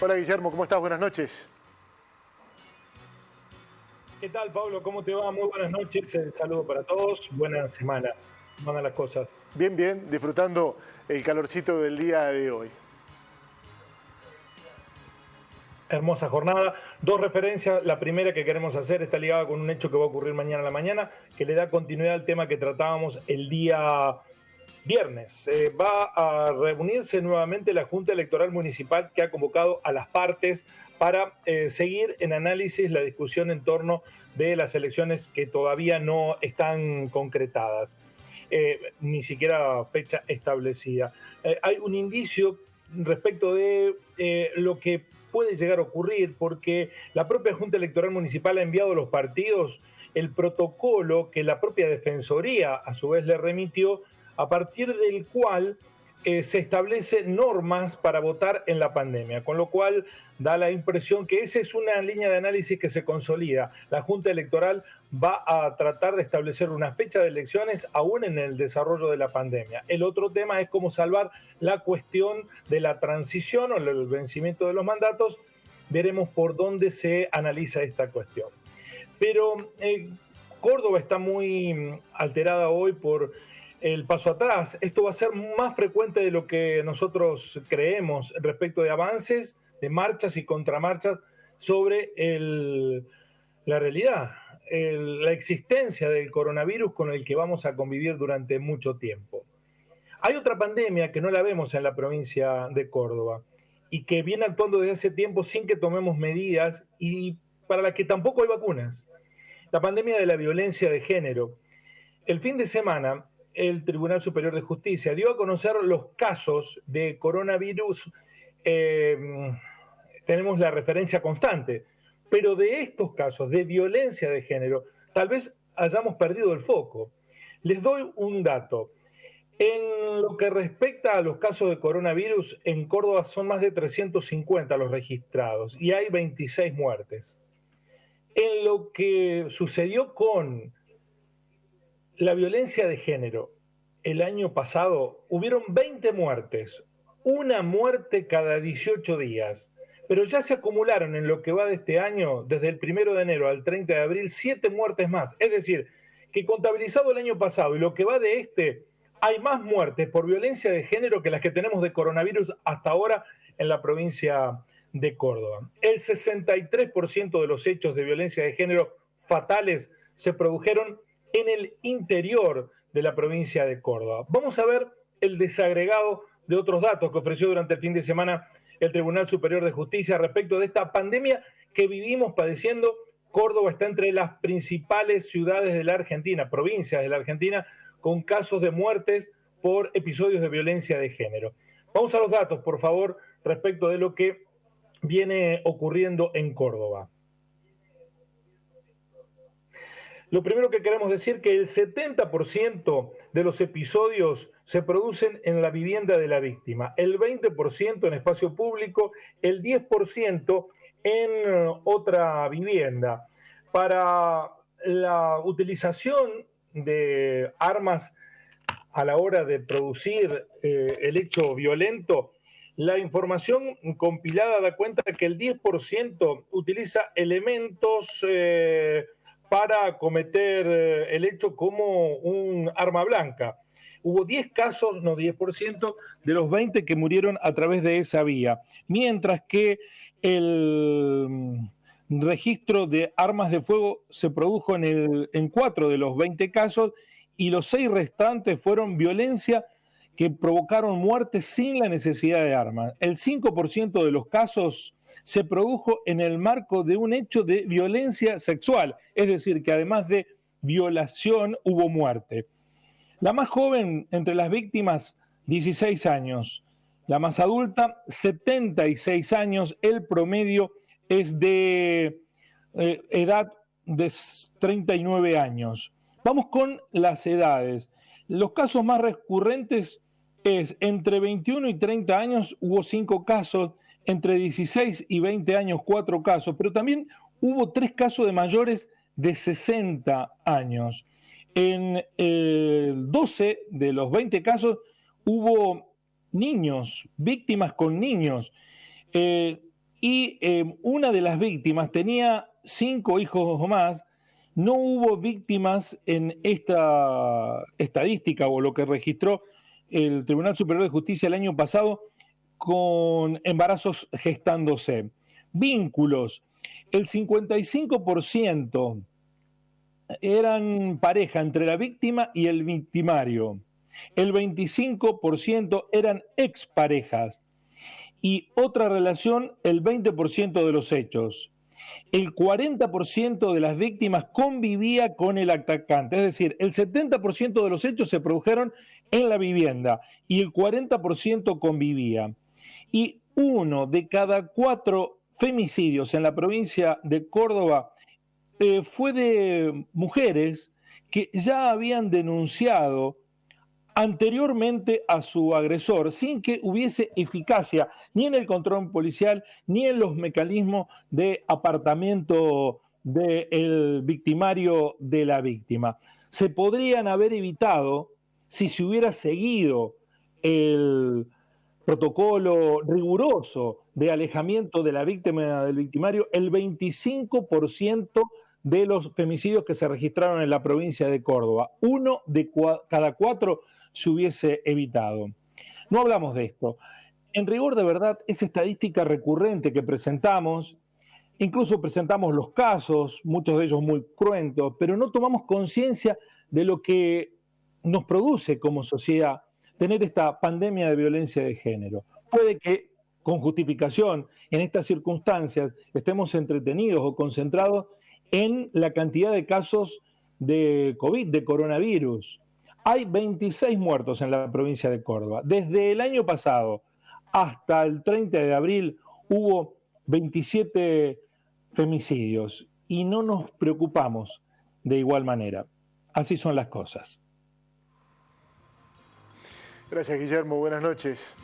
Hola Guillermo, ¿cómo estás? Buenas noches. ¿Qué tal, Pablo? ¿Cómo te va? Muy buenas noches. Saludo para todos. Buena semana. ¿Cómo van las cosas? Bien, bien, disfrutando el calorcito del día de hoy. Hermosa jornada. Dos referencias. La primera que queremos hacer está ligada con un hecho que va a ocurrir mañana a la mañana, que le da continuidad al tema que tratábamos el día viernes. Va a reunirse nuevamente la Junta Electoral Municipal, que ha convocado a las partes para seguir en análisis la discusión en torno de las elecciones que todavía no están concretadas. Ni siquiera fecha establecida. Hay un indicio respecto de lo que puede llegar a ocurrir, porque la propia Junta Electoral Municipal ha enviado a los partidos el protocolo que la propia Defensoría a su vez le remitió, a partir del cual se establecen normas para votar en la pandemia, con lo cual da la impresión que esa es una línea de análisis que se consolida. La Junta Electoral va a tratar de establecer una fecha de elecciones aún en el desarrollo de la pandemia. El otro tema es cómo salvar la cuestión de la transición o el vencimiento de los mandatos. Veremos por dónde se analiza esta cuestión. Pero Córdoba está muy alterada hoy por el paso atrás. Esto va a ser más frecuente de lo que nosotros creemos respecto de avances, de marchas y contramarchas sobre la realidad, la existencia del coronavirus con el que vamos a convivir durante mucho tiempo. Hay otra pandemia que no la vemos en la provincia de Córdoba y que viene actuando desde hace tiempo sin que tomemos medidas y para la que tampoco hay vacunas. La pandemia de la violencia de género. El fin de semana, el Tribunal Superior de Justicia dio a conocer los casos de coronavirus. eh, Tenemos la referencia constante, pero de estos casos de violencia de género, tal vez hayamos perdido el foco. Les doy un dato. En lo que respecta a los casos de coronavirus, en Córdoba son más de 350 los registrados y hay 26 muertes. En lo que sucedió con la violencia de género, el año pasado hubieron 20 muertes, una muerte cada 18 días, pero ya se acumularon en lo que va de este año, desde el 1 de enero al 30 de abril, 7 muertes más. Es decir, que contabilizado el año pasado y lo que va de este, hay más muertes por violencia de género que las que tenemos de coronavirus hasta ahora en la provincia de Córdoba. El 63% de los hechos de violencia de género fatales se produjeron en el interior de la provincia de Córdoba. Vamos a ver el desagregado de otros datos que ofreció durante el fin de semana el Tribunal Superior de Justicia respecto de esta pandemia que vivimos padeciendo. Córdoba está entre las principales ciudades de la Argentina, provincias de la Argentina, con casos de muertes por episodios de violencia de género. Vamos a los datos, por favor, respecto de lo que viene ocurriendo en Córdoba. Lo primero que queremos decir es que el 70% de los episodios se producen en la vivienda de la víctima, el 20% en espacio público, el 10% en otra vivienda. Para la utilización de armas a la hora de producir el hecho violento, la información compilada da cuenta que el 10% utiliza elementos para cometer el hecho como un arma blanca. Hubo 10 casos, no 10%, de los 20 que murieron a través de esa vía, mientras que el registro de armas de fuego se produjo en 4 de los 20 casos y los 6 restantes fueron violencia que provocaron muerte sin la necesidad de armas. El 5% de los casos se produjo en el marco de un hecho de violencia sexual, es decir, que además de violación hubo muerte. La más joven entre las víctimas, 16 años. La más adulta, 76 años. El promedio es de edad de 39 años. Vamos con las edades. Los casos más recurrentes es entre 21 y 30 años hubo 5 casos, entre 16 y 20 años 4 casos, pero también hubo 3 casos de mayores de 60 años. En 12 de los 20 casos hubo niños, víctimas con niños. y una de las víctimas tenía 5 hijos o más. No hubo víctimas en esta estadística o lo que registró el Tribunal Superior de Justicia el año pasado con embarazos gestándose. Vínculos, el 55% eran pareja entre la víctima y el victimario. El 25% eran exparejas y otra relación, el 20% de los hechos. El 40% de las víctimas convivía con el atacante, es decir, el 70% de los hechos se produjeron en la vivienda y el 40% convivía. Y 1 de cada 4 femicidios en la provincia de Córdoba fue de mujeres que ya habían denunciado anteriormente a su agresor sin que hubiese eficacia ni en el control policial ni en los mecanismos de apartamiento del victimario de la víctima. Se podrían haber evitado si se hubiera seguido el protocolo riguroso de alejamiento de la víctima del victimario, el 25% de los femicidios que se registraron en la provincia de Córdoba. 1 de cada 4 se hubiese evitado. No hablamos de esto. En rigor de verdad, es estadística recurrente que presentamos, incluso presentamos los casos, muchos de ellos muy cruentos, pero no tomamos conciencia de lo que nos produce como sociedad tener esta pandemia de violencia de género. Puede que con justificación en estas circunstancias estemos entretenidos o concentrados en la cantidad de casos de COVID, de coronavirus. Hay 26 muertos en la provincia de Córdoba. Desde el año pasado hasta el 30 de abril hubo 27 femicidios y no nos preocupamos de igual manera. Así son las cosas. Gracias, Guillermo. Buenas noches.